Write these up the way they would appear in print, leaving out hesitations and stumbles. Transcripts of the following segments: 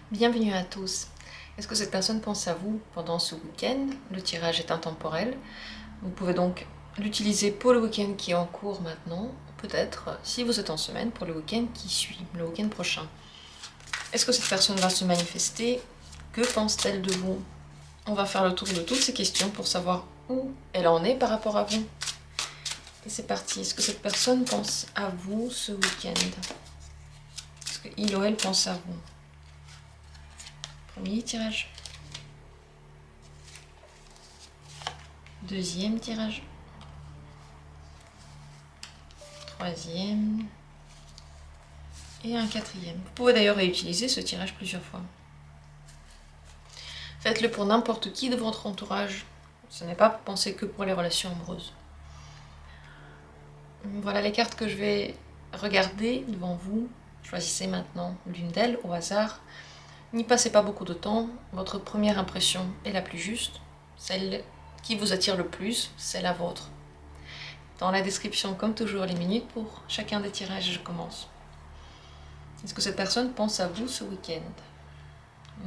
Bienvenue à tous. Est-ce que cette personne pense à vous pendant ce week-end? Le tirage est intemporel. Vous pouvez donc l'utiliser pour le week-end qui est en cours maintenant, peut-être si vous êtes en semaine pour le week-end qui suit, le week-end prochain. Est-ce que cette personne va se manifester? Que pense-t-elle de vous? On va faire le tour de toutes ces questions pour savoir où elle en est par rapport à vous. Et c'est parti. Est-ce que cette personne pense à vous ce week-end? Est-ce qu'il ou elle pense à vous? Premier tirage. Deuxième tirage. Troisième. Et un quatrième. Vous pouvez d'ailleurs réutiliser ce tirage plusieurs fois. Faites-le pour n'importe qui de votre entourage. Ce n'est pas pensé que pour les relations amoureuses. Voilà les cartes que je vais regarder devant vous. Choisissez maintenant l'une d'elles au hasard. N'y passez pas beaucoup de temps. Votre première impression est la plus juste. Celle qui vous attire le plus, c'est la vôtre. Dans la description, comme toujours, les minutes pour chacun des tirages, je commence. Est-ce que cette personne pense à vous ce week-end?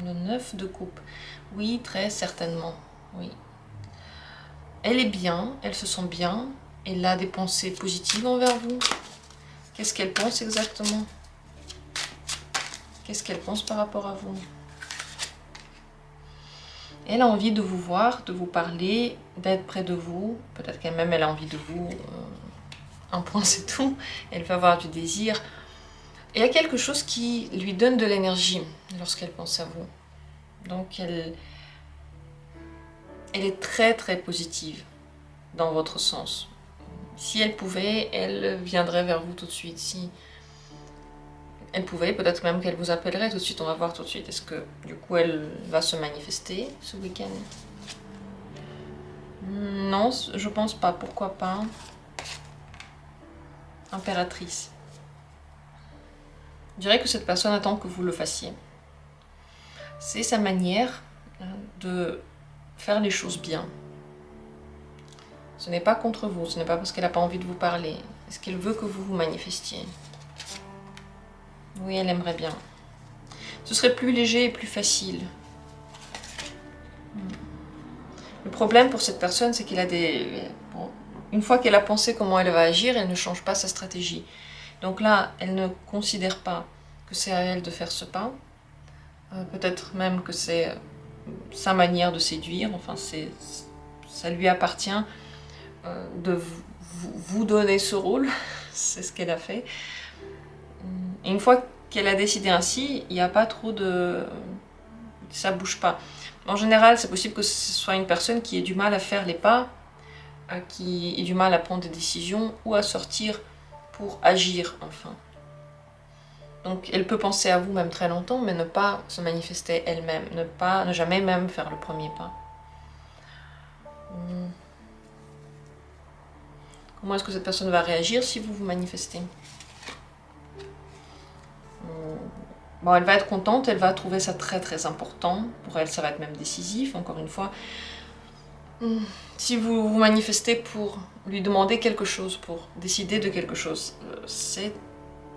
Le 9 de coupe. Oui, très certainement. Oui. Elle est bien, elle se sent bien, elle a des pensées positives envers vous. Qu'est-ce qu'elle pense exactement? Qu'est-ce qu'elle pense par rapport à vous? Elle a envie de vous voir, de vous parler, d'être près de vous. Peut-être qu'elle-même, elle a envie de vous. Un point, c'est tout. Elle va avoir du désir. Et il y a quelque chose qui lui donne de l'énergie lorsqu'elle pense à vous. Donc, elle est très, très positive dans votre sens. Si elle pouvait, elle viendrait vers vous tout de suite. Si elle pouvait, peut-être même qu'elle vous appellerait tout de suite. On va voir tout de suite. Est-ce que, du coup, elle va se manifester ce week-end? Non, je pense pas. Pourquoi pas? Impératrice. Je dirais que cette personne attend que vous le fassiez. C'est sa manière de faire les choses bien. Ce n'est pas contre vous, ce n'est pas parce qu'elle n'a pas envie de vous parler. Est-ce qu'elle veut que vous vous manifestiez? Oui, elle aimerait bien. Ce serait plus léger et plus facile. Le problème pour cette personne, c'est qu'il a des... Bon, une fois qu'elle a pensé comment elle va agir, elle ne change pas sa stratégie. Donc là, elle ne considère pas que c'est à elle de faire ce pas. Peut-être même que c'est sa manière de séduire. Enfin, ça lui appartient de vous donner ce rôle. C'est ce qu'elle a fait. Et une fois qu'elle a décidé ainsi, il n'y a pas trop de... ça bouge pas. En général, c'est possible que ce soit une personne qui ait du mal à faire les pas, qui ait du mal à prendre des décisions ou à sortir pour agir, enfin. Donc elle peut penser à vous même très longtemps, mais ne pas se manifester elle-même, ne jamais même faire le premier pas. Comment est-ce que cette personne va réagir si vous vous manifestez? Bon, elle va être contente, elle va trouver ça très très important. Pour elle, ça va être même décisif, encore une fois. Si vous vous manifestez pour lui demander quelque chose, pour décider de quelque chose, c'est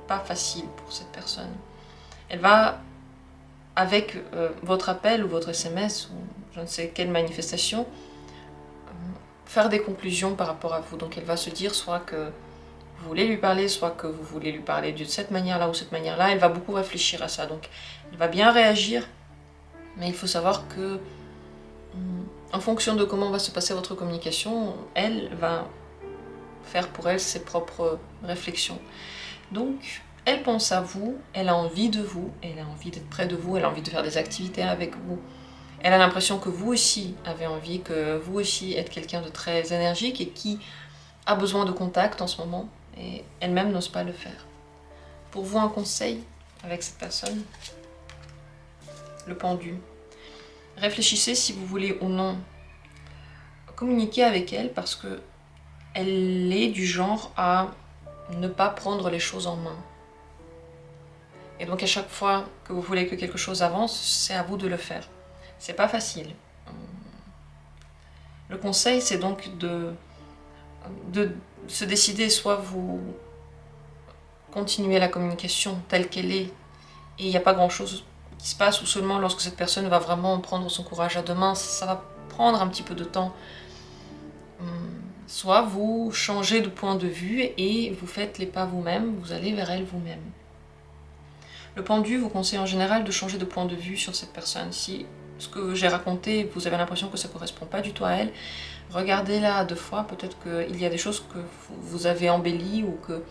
pas facile pour cette personne. Elle va, avec votre appel ou votre SMS ou je ne sais quelle manifestation, faire des conclusions par rapport à vous. Donc elle va se dire soit que vous voulez lui parler, soit que vous voulez lui parler de cette manière-là ou cette manière-là. Elle va beaucoup réfléchir à ça. Donc elle va bien réagir, mais il faut savoir que en fonction de comment va se passer votre communication, elle va faire pour elle ses propres réflexions. Donc, elle pense à vous, elle a envie de vous, elle a envie d'être près de vous, elle a envie de faire des activités avec vous. Elle a l'impression que vous aussi avez envie, que vous aussi êtes quelqu'un de très énergique et qui a besoin de contact en ce moment, et elle-même n'ose pas le faire. Pour vous, un conseil avec cette personne, le pendu. Réfléchissez si vous voulez ou non communiquer avec elle parce que elle est du genre à ne pas prendre les choses en main. Et donc à chaque fois que vous voulez que quelque chose avance, c'est à vous de le faire. C'est pas facile. Le conseil, c'est donc de se décider, soit vous continuez la communication telle qu'elle est, et il n'y a pas grand chose qui se passe, ou seulement lorsque cette personne va vraiment prendre son courage à deux mains. Ça va prendre un petit peu de temps. Soit vous changez de point de vue et vous faites les pas vous-même, vous allez vers elle vous-même. Le pendu vous conseille en général de changer de point de vue sur cette personne. Si ce que j'ai raconté, vous avez l'impression que ça ne correspond pas du tout à elle, regardez-la 2 fois, peut-être qu'il y a des choses que vous avez embellies ou que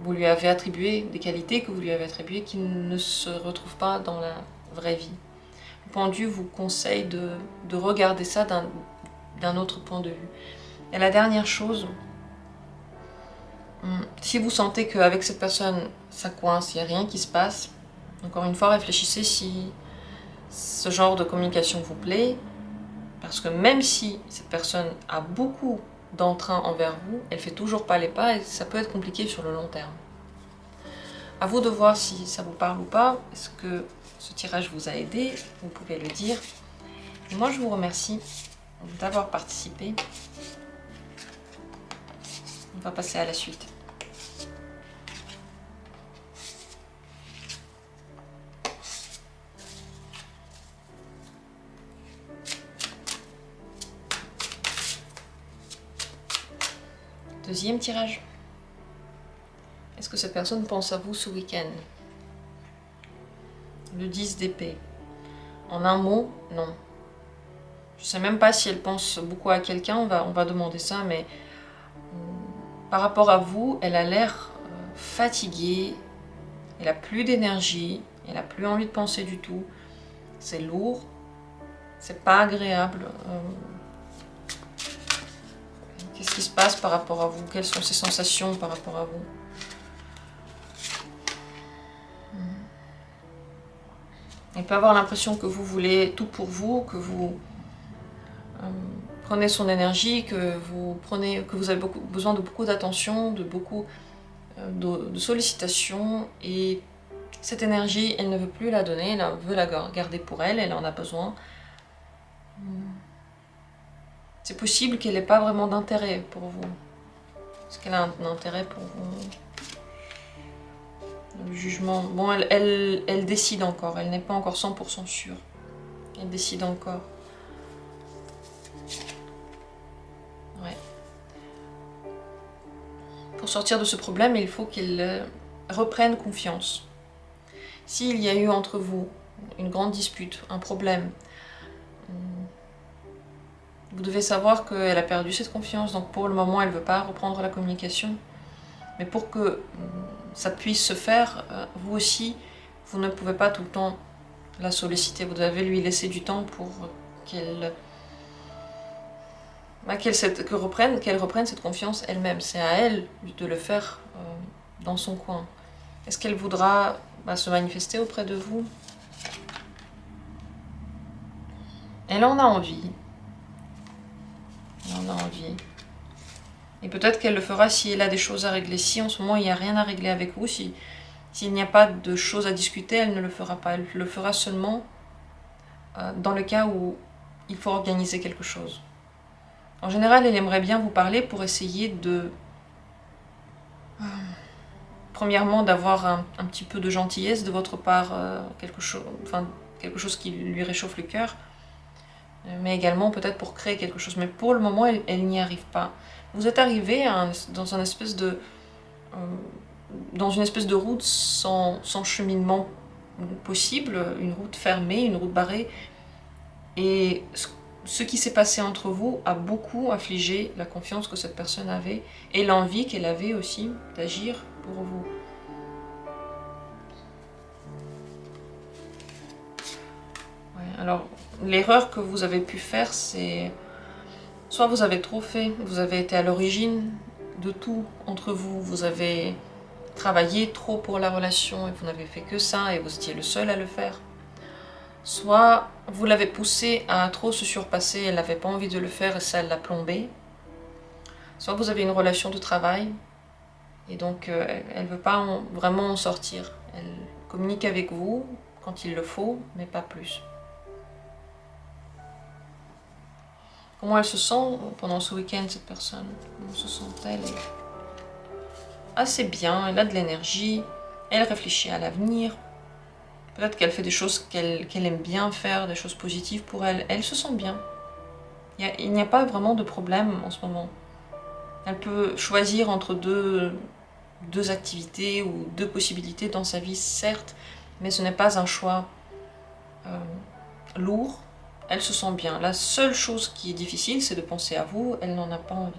vous lui avez attribué, des qualités que vous lui avez attribuées qui ne se retrouvent pas dans la vraie vie. Le pendu vous conseille de regarder ça d'un autre point de vue. Et la dernière chose, si vous sentez qu'avec cette personne ça coince, il n'y a rien qui se passe, encore une fois réfléchissez si ce genre de communication vous plaît, parce que même si cette personne a beaucoup d'entrain envers vous, elle fait toujours pas les pas et ça peut être compliqué sur le long terme. À vous de voir si ça vous parle ou pas. Est-ce que ce tirage vous a aidé? Vous pouvez le dire. Et moi je vous remercie d'avoir participé. On va passer à la suite. Deuxième tirage. Est-ce que cette personne pense à vous ce week-end? Le 10 d'épée. En un mot, non. Je ne sais même pas si elle pense beaucoup à quelqu'un, on va demander ça, mais par rapport à vous, elle a l'air fatiguée, elle a plus d'énergie, elle a plus envie de penser du tout. C'est lourd, c'est pas agréable. Qu'est-ce qui se passe par rapport à vous? Quelles sont ses sensations par rapport à vous? Elle peut avoir l'impression que vous voulez tout pour vous, que vous prenez son énergie, que vous avez besoin de beaucoup d'attention, de beaucoup de sollicitations, et cette énergie, elle ne veut plus la donner, elle veut la garder pour elle, elle en a besoin. C'est possible qu'elle n'ait pas vraiment d'intérêt pour vous. Est-ce qu'elle a un intérêt pour vous? Le jugement. Bon, elle décide encore, elle n'est pas encore 100% sûre. Elle décide encore. Ouais. Pour sortir de ce problème, il faut qu'elle reprenne confiance. S'il y a eu entre vous une grande dispute, un problème, vous devez savoir qu'elle a perdu cette confiance, donc pour le moment elle ne veut pas reprendre la communication. Mais pour que ça puisse se faire, vous aussi, vous ne pouvez pas tout le temps la solliciter. Vous devez lui laisser du temps pour qu'elle reprenne cette confiance elle-même. C'est à elle de le faire dans son coin. Est-ce qu'elle voudra se manifester auprès de vous? Elle en a envie. Elle en a envie. Et peut-être qu'elle le fera si elle a des choses à régler. Si en ce moment il n'y a rien à régler avec vous, s'il n'y a pas de choses à discuter, elle ne le fera pas. Elle le fera seulement dans le cas où il faut organiser quelque chose. En général, elle aimerait bien vous parler pour essayer de... premièrement, d'avoir un petit peu de gentillesse de votre part, quelque chose qui lui réchauffe le cœur, mais également peut-être pour créer quelque chose. Mais pour le moment, elle n'y arrive pas. Vous êtes arrivé dans une espèce de route sans cheminement possible, une route fermée, une route barrée. Et ce qui s'est passé entre vous a beaucoup affligé la confiance que cette personne avait et l'envie qu'elle avait aussi d'agir pour vous. Ouais, alors, l'erreur que vous avez pu faire, c'est... soit vous avez trop fait, vous avez été à l'origine de tout entre vous, vous avez travaillé trop pour la relation et vous n'avez fait que ça et vous étiez le seul à le faire. Soit vous l'avez poussée à trop se surpasser, elle n'avait pas envie de le faire et ça l'a plombé. Soit vous avez une relation de travail et donc elle ne veut pas vraiment en sortir. Elle communique avec vous quand il le faut, mais pas plus. Comment elle se sent pendant ce week-end, cette personne? Comment se sent-elle? Assez bien, elle a de l'énergie, elle réfléchit à l'avenir. Peut-être qu'elle fait des choses qu'elle aime bien faire, des choses positives pour elle. Elle se sent bien. Il n'y a pas vraiment de problème en ce moment. Elle peut choisir entre deux activités ou deux possibilités dans sa vie, certes, mais ce n'est pas un choix lourd. Elle se sent bien. La seule chose qui est difficile, c'est de penser à vous. Elle n'en a pas envie.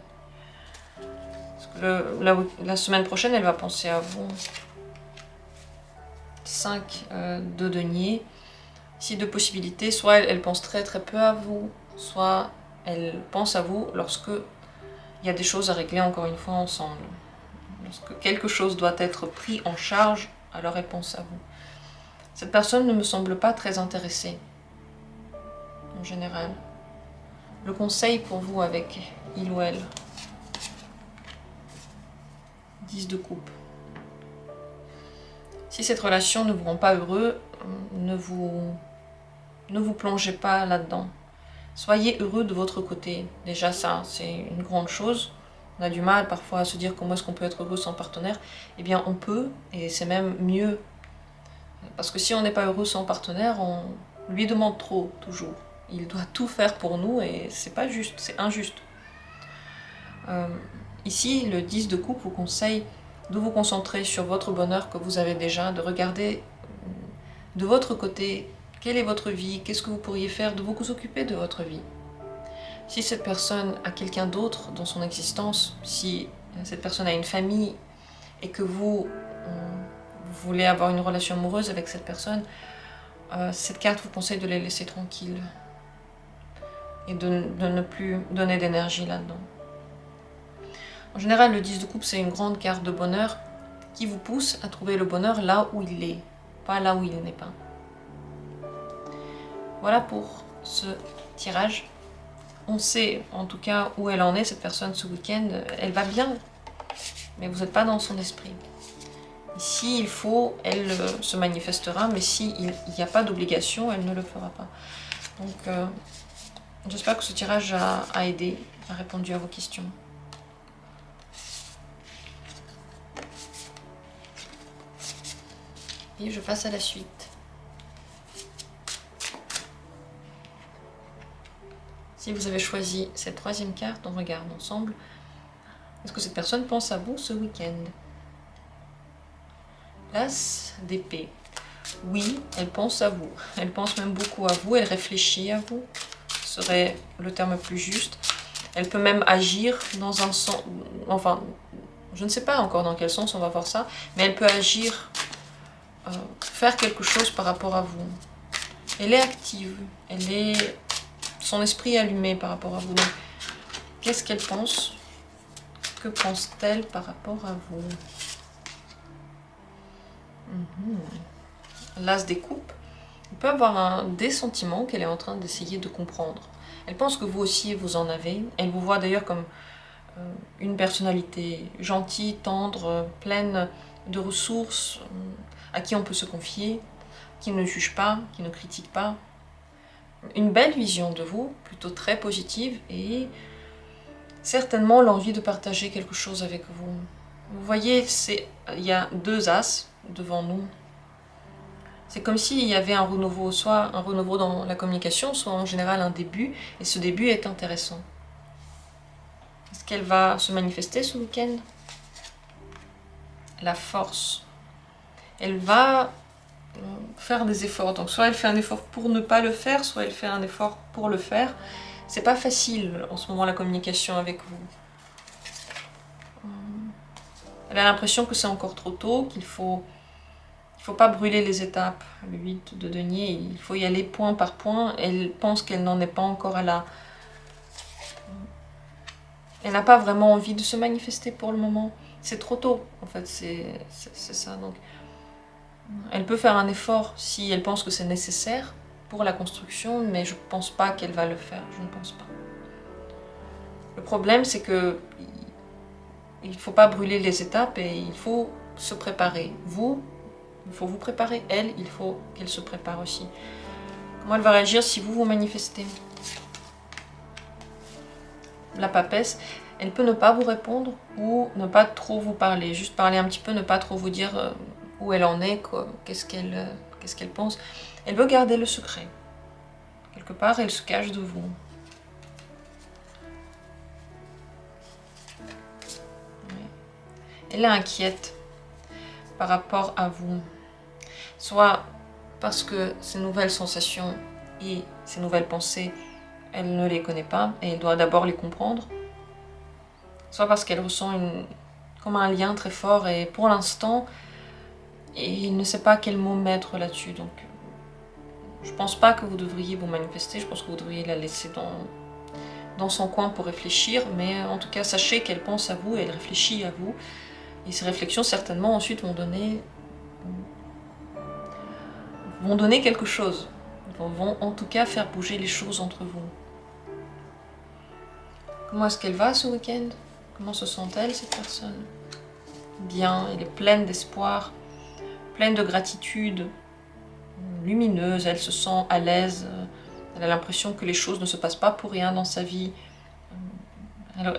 Parce que la semaine prochaine, elle va penser à vous. 5 de denier. Ici, deux possibilités. Soit elle pense très très peu à vous, soit elle pense à vous lorsque il y a des choses à régler encore une fois ensemble. Lorsque quelque chose doit être pris en charge, alors elle pense à vous. Cette personne ne me semble pas très intéressée, en général. Le conseil pour vous avec il ou elle. 10 de coupe. Si cette relation ne vous rend pas heureux, ne vous plongez pas là-dedans. Soyez heureux de votre côté. Déjà ça, c'est une grande chose. On a du mal parfois à se dire comment est-ce qu'on peut être heureux sans partenaire. Eh bien on peut, et c'est même mieux. Parce que si on n'est pas heureux sans partenaire, on lui demande trop, toujours. Il doit tout faire pour nous et c'est pas juste, c'est injuste. Ici, le 10 de coupe vous conseille de vous concentrer sur votre bonheur que vous avez déjà, de regarder de votre côté quelle est votre vie, qu'est-ce que vous pourriez faire, de vous occuper de votre vie. Si cette personne a quelqu'un d'autre dans son existence, si cette personne a une famille et que vous voulez avoir une relation amoureuse avec cette personne, cette carte vous conseille de les laisser tranquilles et de ne plus donner d'énergie là-dedans. En général, le 10 de coupe, c'est une grande carte de bonheur qui vous pousse à trouver le bonheur là où il est, pas là où il n'est pas. Voilà pour ce tirage. On sait en tout cas où elle en est, cette personne, ce week-end. Elle va bien, mais vous n'êtes pas dans son esprit. S'il faut, elle se manifestera, mais s'il n'y a pas d'obligation, elle ne le fera pas. Donc, j'espère que ce tirage a aidé, a répondu à vos questions. Et je passe à la suite. Si vous avez choisi cette troisième carte, on regarde ensemble. Est-ce que cette personne pense à vous ce week-end? L'As d'épée. Oui, elle pense à vous. Elle pense même beaucoup à vous. Elle réfléchit à vous. Ce serait le terme plus juste. Elle peut même agir dans un sens... Enfin, je ne sais pas encore dans quel sens on va voir ça. Mais elle peut agir, faire quelque chose par rapport à vous. Elle est active. Elle est... Son esprit est allumé par rapport à vous. Donc, qu'est-ce qu'elle pense? Que pense-t-elle par rapport à vous? L'As des coupes. Il peut avoir des sentiments qu'elle est en train d'essayer de comprendre. Elle pense que vous aussi, vous en avez. Elle vous voit d'ailleurs comme une personnalité gentille, tendre, pleine de ressources, à qui on peut se confier, qui ne juge pas, qui ne critique pas. Une belle vision de vous, plutôt très positive, et certainement l'envie de partager quelque chose avec vous. Vous voyez, il y a deux as devant nous. C'est comme s'il y avait un renouveau, soit un renouveau dans la communication, soit en général un début, et ce début est intéressant. Est-ce qu'elle va se manifester ce week-end? La force. Elle va faire des efforts. Donc soit elle fait un effort pour ne pas le faire, soit elle fait un effort pour le faire. C'est pas facile en ce moment la communication avec vous. Elle a l'impression que c'est encore trop tôt, qu'il faut pas brûler les étapes. Le 8 de denier, il faut y aller point par point. Elle pense qu'elle n'en est pas encore à la... Elle n'a pas vraiment envie de se manifester pour le moment. C'est trop tôt, en fait, c'est ça. Donc, elle peut faire un effort si elle pense que c'est nécessaire pour la construction, mais je ne pense pas qu'elle va le faire, je ne pense pas. Le problème, c'est que il ne faut pas brûler les étapes et il faut se préparer. Vous, il faut vous préparer. Elle, il faut qu'elle se prépare aussi. Comment elle va réagir si vous vous manifestez? La papesse, elle peut ne pas vous répondre ou ne pas trop vous parler. Juste parler un petit peu, ne pas trop vous dire où elle en est, qu'est-ce qu'elle Qu'est-ce qu'elle pense? Elle veut garder le secret. Quelque part, elle se cache de vous. Elle est inquiète par rapport à vous. Soit parce que ces nouvelles sensations et ces nouvelles pensées, elle ne les connaît pas et elle doit d'abord les comprendre. Soit parce qu'elle ressent comme un lien très fort et pour l'instant, il ne sait pas quel mot mettre là-dessus. Donc, je pense pas que vous devriez vous manifester, je pense que vous devriez la laisser dans son coin pour réfléchir, mais en tout cas, sachez qu'elle pense à vous, elle réfléchit à vous, et ces réflexions, certainement, ensuite vont donner quelque chose, vont en tout cas faire bouger les choses entre vous. Comment est-ce qu'elle va ce week-end? Comment se sent-elle, cette personne? Bien, elle est pleine d'espoir, pleine de gratitude, lumineuse, elle se sent à l'aise, elle a l'impression que les choses ne se passent pas pour rien dans sa vie.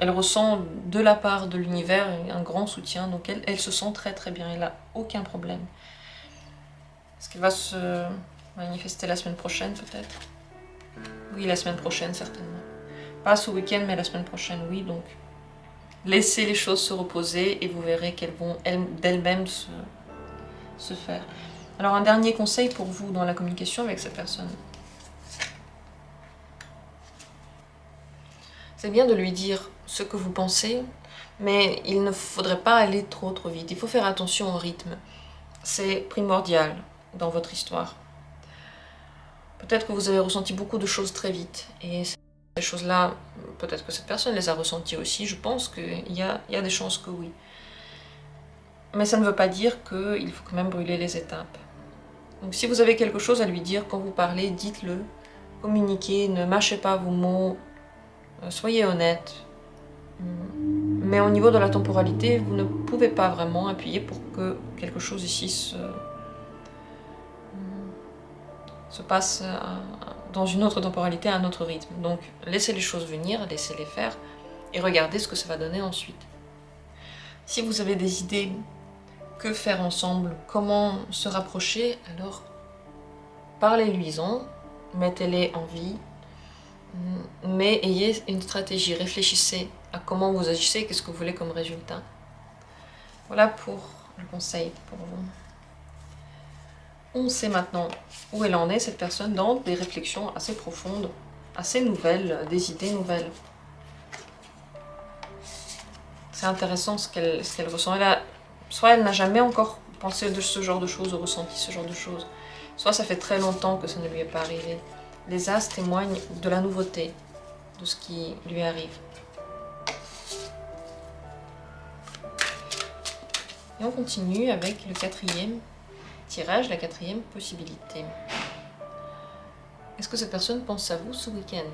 Elle ressent de la part de l'univers un grand soutien, donc elle se sent très très bien, elle n'a aucun problème. Est-ce qu'elle va se manifester la semaine prochaine peut-être? Oui, la semaine prochaine certainement. Pas ce week-end, mais la semaine prochaine, oui, donc laissez les choses se reposer et vous verrez qu'elles vont d'elles-mêmes se faire. Alors un dernier conseil pour vous dans la communication avec cette personne. C'est bien de lui dire ce que vous pensez, mais il ne faudrait pas aller trop vite. Il faut faire attention au rythme. C'est primordial dans votre histoire. Peut-être que vous avez ressenti beaucoup de choses très vite, et ces choses-là, peut-être que cette personne les a ressenties aussi, je pense qu'il y a des chances que oui. Mais ça ne veut pas dire qu'il faut quand même brûler les étapes. Donc si vous avez quelque chose à lui dire quand vous parlez, dites-le, communiquez, ne mâchez pas vos mots, soyez honnête. Mais au niveau de la temporalité, vous ne pouvez pas vraiment appuyer pour que quelque chose ici se passe dans une autre temporalité, à un autre rythme. Donc laissez les choses venir, laissez-les faire, et regardez ce que ça va donner ensuite. Si vous avez des idées, que faire ensemble, comment se rapprocher, alors parlez-lui-en, mettez-les en vie, mais ayez une stratégie, réfléchissez à comment vous agissez, qu'est-ce que vous voulez comme résultat. Voilà pour le conseil pour vous. On sait maintenant où elle en est, cette personne, dans des réflexions assez profondes, assez nouvelles, des idées nouvelles. C'est intéressant ce qu'elle ressent. Soit elle n'a jamais encore pensé de ce genre de choses, ou ressenti ce genre de choses, soit ça fait très longtemps que ça ne lui est pas arrivé. Les As témoignent de la nouveauté, de ce qui lui arrive. Et on continue avec le quatrième tirage, la quatrième possibilité. Est-ce que cette personne pense à vous ce week-end?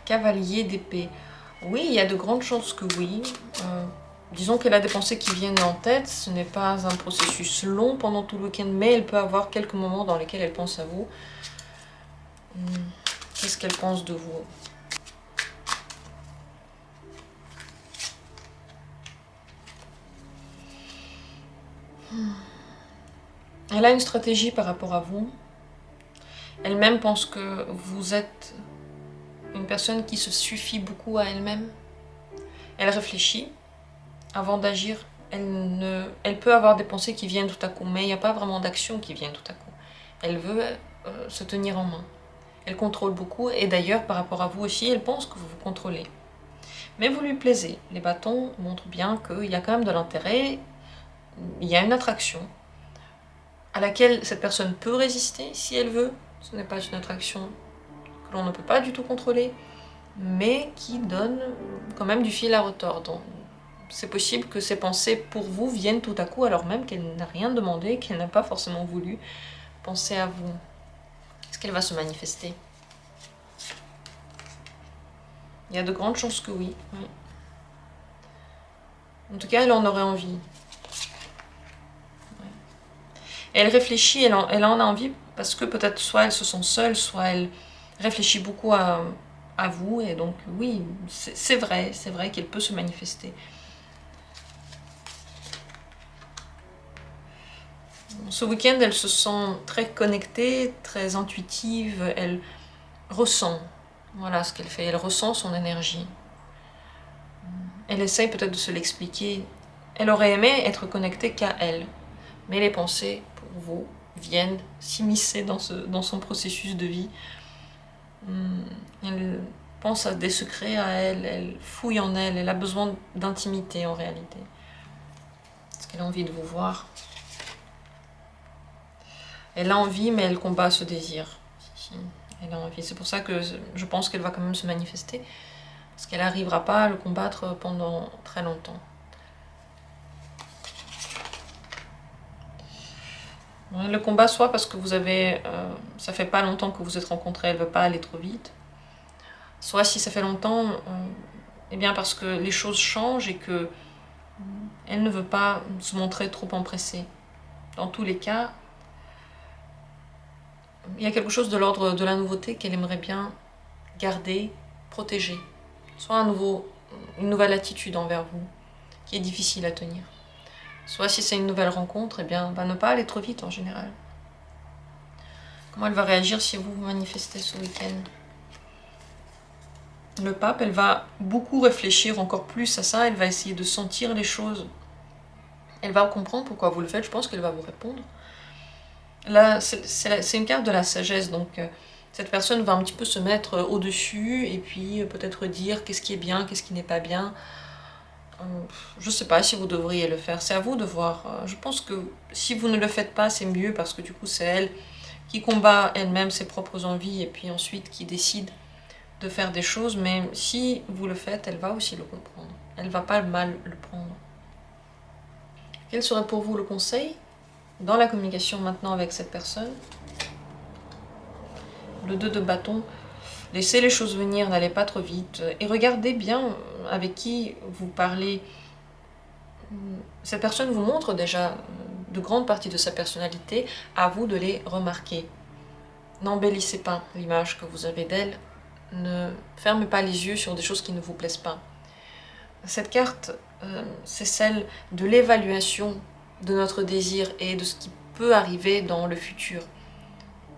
Cavalier d'épée. Oui, il y a de grandes chances que oui. Disons qu'elle a des pensées qui viennent en tête. Ce n'est pas un processus long pendant tout le week-end, mais elle peut avoir quelques moments dans lesquels elle pense à vous. Qu'est-ce qu'elle pense de vous? Elle a une stratégie par rapport à vous. Elle-même pense que vous êtes une personne qui se suffit beaucoup à elle-même. Elle réfléchit avant d'agir. Elle peut avoir des pensées qui viennent tout à coup, mais il n'y a pas vraiment d'action qui vient tout à coup. Elle veut se tenir en main. Elle contrôle beaucoup, et d'ailleurs, par rapport à vous aussi, elle pense que vous vous contrôlez. Mais vous lui plaisez. Les bâtons montrent bien qu'il y a quand même de l'intérêt, il y a une attraction à laquelle cette personne peut résister si elle veut. Ce n'est pas une attraction que l'on ne peut pas du tout contrôler, mais qui donne quand même du fil à retordre. C'est possible que ces pensées pour vous viennent tout à coup alors même qu'elle n'a rien demandé, qu'elle n'a pas forcément voulu penser à vous. Est-ce qu'elle va se manifester? Il y a de grandes chances que oui. En tout cas, elle en aurait envie. Elle réfléchit, elle en a envie parce que peut-être soit elle se sent seule, soit elle réfléchit beaucoup à vous, et donc oui, c'est vrai qu'elle peut se manifester. Ce week-end, elle se sent très connectée, très intuitive, elle ressent, voilà ce qu'elle fait, elle ressent son énergie. Elle essaye peut-être de se l'expliquer. Elle aurait aimé être connectée qu'à elle, mais les pensées, pour vous, viennent s'immiscer dans son processus de vie. Elle pense à des secrets à elle, elle fouille en elle, elle a besoin d'intimité en réalité. Parce qu'elle a envie de vous voir. Elle a envie, mais elle combat ce désir. Elle a envie. C'est pour ça que je pense qu'elle va quand même se manifester. Parce qu'elle n'arrivera pas à le combattre pendant très longtemps. Le combat, soit parce que vous avez... ça fait pas longtemps que vous êtes rencontrés, elle veut pas aller trop vite. Soit si ça fait longtemps, eh bien parce que les choses changent et que elle ne veut pas se montrer trop empressée. Dans tous les cas, il y a quelque chose de l'ordre de la nouveauté qu'elle aimerait bien garder, protéger. Soit une nouvelle attitude envers vous, qui est difficile à tenir. Soit si c'est une nouvelle rencontre, eh bien, ne pas aller trop vite en général. Comment elle va réagir si vous vous manifestez ce week-end? Le pape, elle va beaucoup réfléchir encore plus à ça, elle va essayer de sentir les choses. Elle va comprendre pourquoi vous le faites, je pense qu'elle va vous répondre. Là, c'est une carte de la sagesse, donc cette personne va un petit peu se mettre au-dessus et puis peut-être dire qu'est-ce qui est bien, qu'est-ce qui n'est pas bien. Je ne sais pas si vous devriez le faire, c'est à vous de voir. Je pense que si vous ne le faites pas, c'est mieux parce que du coup c'est elle qui combat elle-même ses propres envies et puis ensuite qui décide de faire des choses, mais si vous le faites, elle va aussi le comprendre. Elle ne va pas mal le prendre. Quel serait pour vous le conseil dans la communication maintenant avec cette personne? Le 2 de bâton. Laissez les choses venir, n'allez pas trop vite. Et regardez bien avec qui vous parlez. Cette personne vous montre déjà de grandes parties de sa personnalité, à vous de les remarquer. N'embellissez pas l'image que vous avez d'elle. Ne fermez pas les yeux sur des choses qui ne vous plaisent pas. Cette carte, c'est celle de l'évaluation de notre désir et de ce qui peut arriver dans le futur.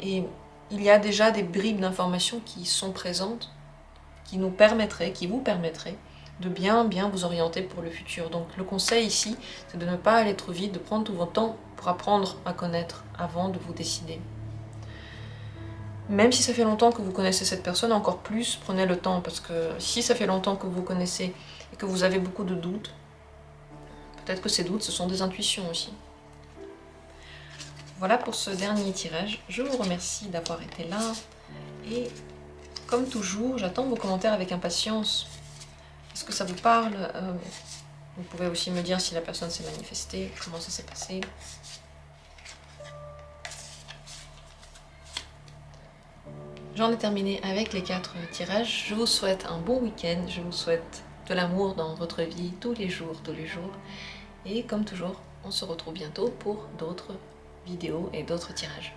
Et il y a déjà des bribes d'informations qui sont présentes, qui vous permettraient de bien vous orienter pour le futur. Donc le conseil ici, c'est de ne pas aller trop vite, de prendre tout votre temps pour apprendre à connaître avant de vous décider. Même si ça fait longtemps que vous connaissez cette personne, encore plus, prenez le temps, parce que si ça fait longtemps que vous connaissez et que vous avez beaucoup de doutes, peut-être que ces doutes, ce sont des intuitions aussi. Voilà pour ce dernier tirage. Je vous remercie d'avoir été là. Et comme toujours, j'attends vos commentaires avec impatience. Est-ce que ça vous parle? Vous pouvez aussi me dire si la personne s'est manifestée, comment ça s'est passé. J'en ai terminé avec les 4 tirages. Je vous souhaite un bon week-end. Je vous souhaite de l'amour dans votre vie tous les jours. Et comme toujours, on se retrouve bientôt pour d'autres vidéos et d'autres tirages.